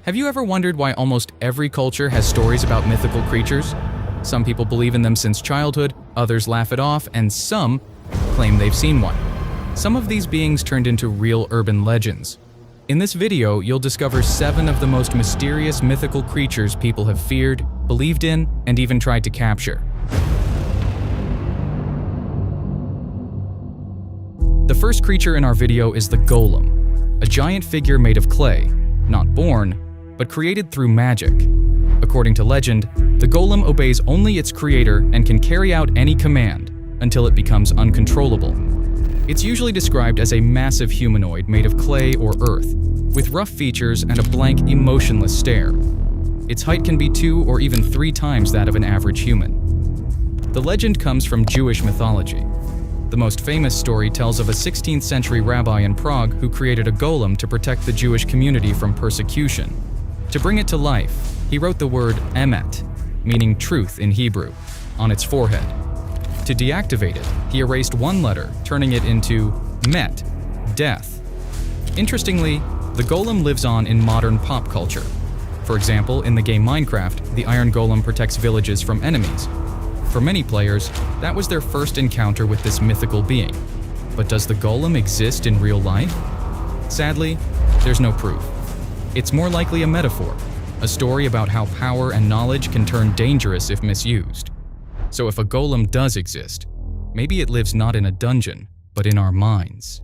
Have you ever wondered why almost every culture has stories about mythical creatures? Some people believe in them since childhood, others laugh it off, and some claim they've seen one. Some of these beings turned into real urban legends. In this video, you'll discover 7 of the most mysterious mythical creatures people have feared, believed in, and even tried to capture. The first creature in our video is the Golem, a giant figure made of clay, not born, but created through magic. According to legend, the Golem obeys only its creator and can carry out any command until it becomes uncontrollable. It's usually described as a massive humanoid made of clay or earth, with rough features and a blank, emotionless stare. Its height can be 2 or even 3 times that of an average human. The legend comes from Jewish mythology. The most famous story tells of a 16th century rabbi in Prague who created a golem to protect the Jewish community from persecution. To bring it to life, he wrote the word emet, meaning truth in Hebrew, on its forehead. To deactivate it, he erased 1 letter, turning it into met, death. Interestingly, the golem lives on in modern pop culture. For example, in the game Minecraft, the Iron Golem protects villages from enemies. For many players, that was their first encounter with this mythical being. But does the golem exist in real life? Sadly, there's no proof. It's more likely a metaphor, a story about how power and knowledge can turn dangerous if misused. So if a golem does exist, maybe it lives not in a dungeon, but in our minds.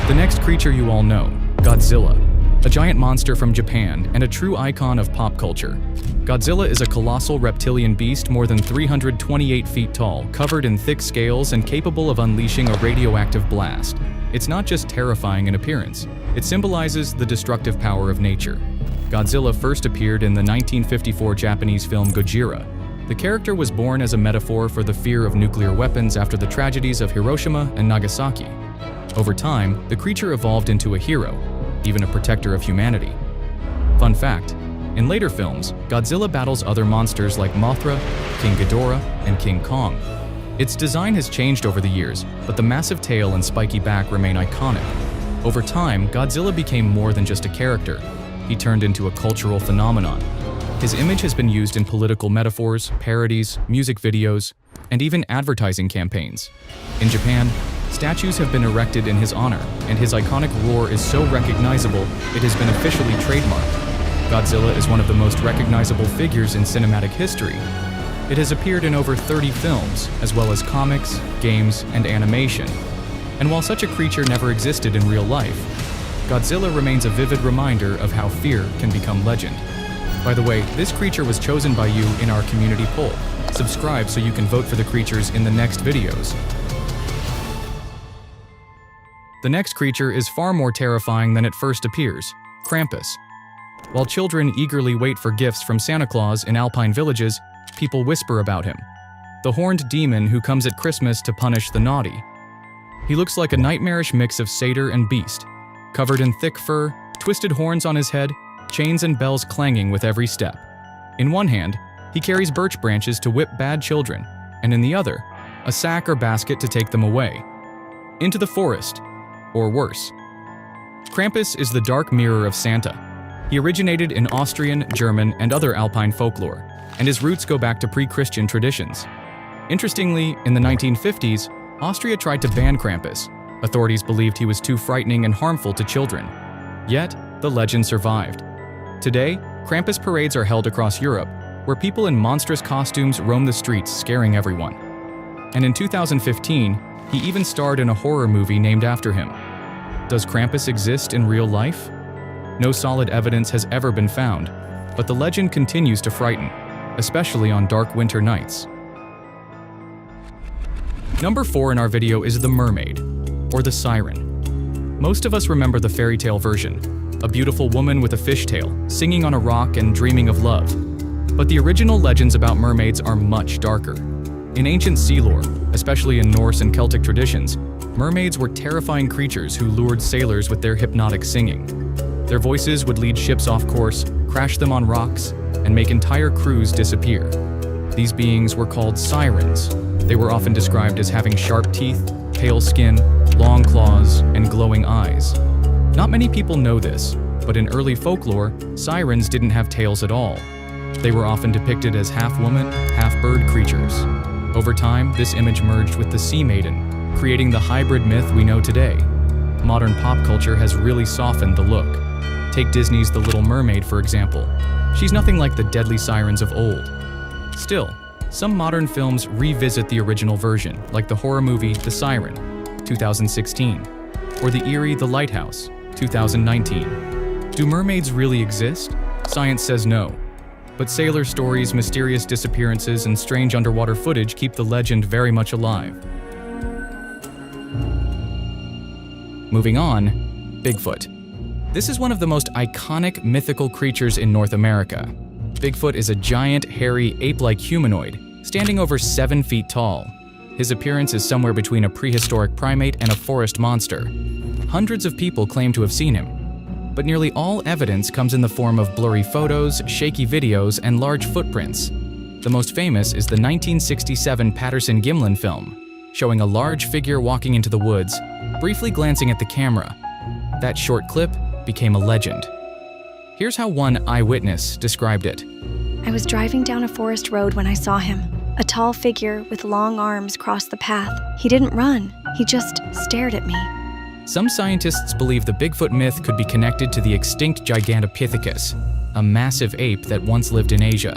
The next creature you all know, Godzilla, a giant monster from Japan and a true icon of pop culture. Godzilla is a colossal reptilian beast more than 328 feet tall, covered in thick scales and capable of unleashing a radioactive blast. It's not just terrifying in appearance, it symbolizes the destructive power of nature. Godzilla first appeared in the 1954 Japanese film Gojira. The character was born as a metaphor for the fear of nuclear weapons after the tragedies of Hiroshima and Nagasaki. Over time, the creature evolved into a hero, even a protector of humanity. Fun fact, in later films, Godzilla battles other monsters like Mothra, King Ghidorah, and King Kong. Its design has changed over the years, but the massive tail and spiky back remain iconic. Over time, Godzilla became more than just a character. He turned into a cultural phenomenon. His image has been used in political metaphors, parodies, music videos, and even advertising campaigns. In Japan, statues have been erected in his honor, and his iconic roar is so recognizable it has been officially trademarked. Godzilla is one of the most recognizable figures in cinematic history. It has appeared in over 30 films, as well as comics, games, and animation. And while such a creature never existed in real life, Godzilla remains a vivid reminder of how fear can become legend. By the way, this creature was chosen by you in our community poll. Subscribe so you can vote for the creatures in the next videos. The next creature is far more terrifying than it first appears, Krampus. While children eagerly wait for gifts from Santa Claus in alpine villages, people whisper about him. The horned demon who comes at Christmas to punish the naughty. He looks like a nightmarish mix of satyr and beast, covered in thick fur, twisted horns on his head, chains and bells clanging with every step. In one hand, he carries birch branches to whip bad children, and in the other, a sack or basket to take them away. Into the forest, or worse. Krampus is the dark mirror of Santa. He originated in Austrian, German, and other alpine folklore, and his roots go back to pre-Christian traditions. Interestingly, in the 1950s, Austria tried to ban Krampus. Authorities believed he was too frightening and harmful to children. Yet, the legend survived. Today, Krampus parades are held across Europe, where people in monstrous costumes roam the streets, scaring everyone. And in 2015, he even starred in a horror movie named after him. Does Krampus exist in real life? No solid evidence has ever been found, but the legend continues to frighten, especially on dark winter nights. Number 4 in our video is the mermaid, or the siren. Most of us remember the fairy tale version, a beautiful woman with a fishtail, singing on a rock and dreaming of love. But the original legends about mermaids are much darker. In ancient sea lore, especially in Norse and Celtic traditions, mermaids were terrifying creatures who lured sailors with their hypnotic singing. Their voices would lead ships off course, crash them on rocks, and make entire crews disappear. These beings were called sirens. They were often described as having sharp teeth, pale skin, long claws, and glowing eyes. Not many people know this, but in early folklore, sirens didn't have tails at all. They were often depicted as half-woman, half-bird creatures. Over time, this image merged with the sea maiden, creating the hybrid myth we know today. Modern pop culture has really softened the look. Take Disney's The Little Mermaid, for example. She's nothing like the deadly sirens of old. Still, some modern films revisit the original version, like the horror movie The Siren, 2016, or the eerie The Lighthouse, 2019. Do mermaids really exist? Science says no. But sailor stories, mysterious disappearances, and strange underwater footage keep the legend very much alive. Moving on, Bigfoot. This is one of the most iconic mythical creatures in North America. Bigfoot is a giant, hairy, ape-like humanoid, standing over 7 feet tall. His appearance is somewhere between a prehistoric primate and a forest monster. Hundreds of people claim to have seen him, but nearly all evidence comes in the form of blurry photos, shaky videos, and large footprints. The most famous is the 1967 Patterson-Gimlin film, showing a large figure walking into the woods, briefly glancing at the camera. That short clip became a legend. Here's how one eyewitness described it. I was driving down a forest road when I saw him. A tall figure with long arms crossed the path. He didn't run, he just stared at me. Some scientists believe the Bigfoot myth could be connected to the extinct Gigantopithecus, a massive ape that once lived in Asia.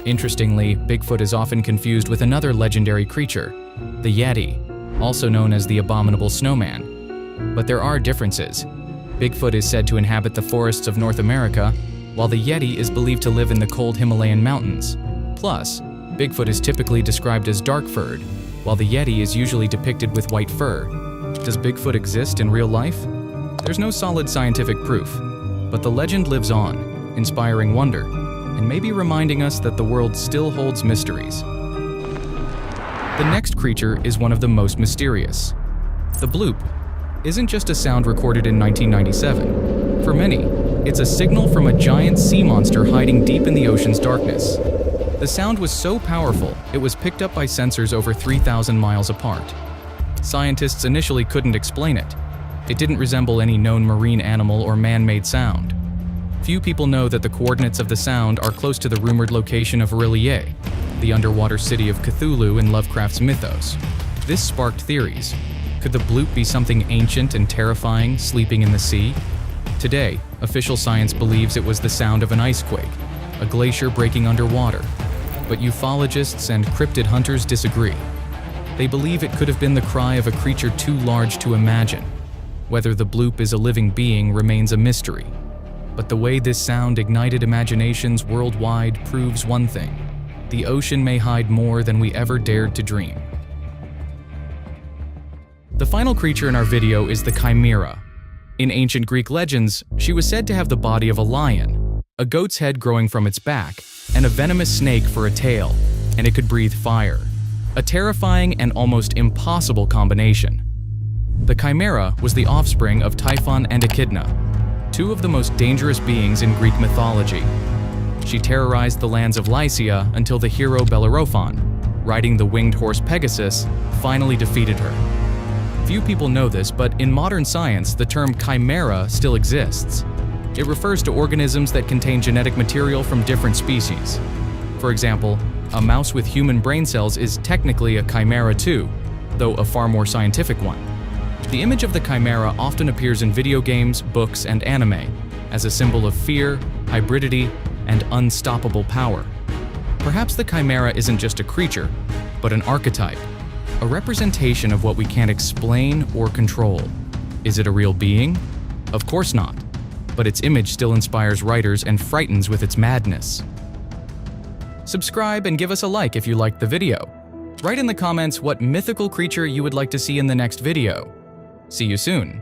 Interestingly, Bigfoot is often confused with another legendary creature, the Yeti, also known as the Abominable Snowman. But there are differences. Bigfoot is said to inhabit the forests of North America, while the Yeti is believed to live in the cold Himalayan mountains. Plus, Bigfoot is typically described as dark-furred, while the Yeti is usually depicted with white fur. Does Bigfoot exist in real life? There's no solid scientific proof, but the legend lives on, inspiring wonder, and maybe reminding us that the world still holds mysteries. The next creature is one of the most mysterious. The bloop isn't just a sound recorded in 1997. For many, it's a signal from a giant sea monster hiding deep in the ocean's darkness. The sound was so powerful, it was picked up by sensors over 3,000 miles apart. Scientists initially couldn't explain it. It didn't resemble any known marine animal or man-made sound. Few people know that the coordinates of the sound are close to the rumored location of R'lyeh, the underwater city of Cthulhu in Lovecraft's mythos. This sparked theories. Could the bloop be something ancient and terrifying sleeping in the sea? Today, official science believes it was the sound of an ice quake, a glacier breaking underwater. But ufologists and cryptid hunters disagree. They believe it could have been the cry of a creature too large to imagine. Whether the bloop is a living being remains a mystery. But the way this sound ignited imaginations worldwide proves one thing: the ocean may hide more than we ever dared to dream. The final creature in our video is the Chimera. In ancient Greek legends, she was said to have the body of a lion, a goat's head growing from its back, and a venomous snake for a tail, and it could breathe fire. A terrifying and almost impossible combination. The Chimera was the offspring of Typhon and Echidna, two of the most dangerous beings in Greek mythology. She terrorized the lands of Lycia until the hero Bellerophon, riding the winged horse Pegasus, finally defeated her. Few people know this, but in modern science, the term chimera still exists. It refers to organisms that contain genetic material from different species. For example, a mouse with human brain cells is technically a chimera too, though a far more scientific one. The image of the chimera often appears in video games, books, and anime as a symbol of fear, hybridity, and unstoppable power. Perhaps the chimera isn't just a creature, but an archetype, a representation of what we can't explain or control. Is it a real being? Of course not, but its image still inspires writers and frightens with its madness. Subscribe and give us a like if you liked the video. Write in the comments what mythical creature you would like to see in the next video. See you soon.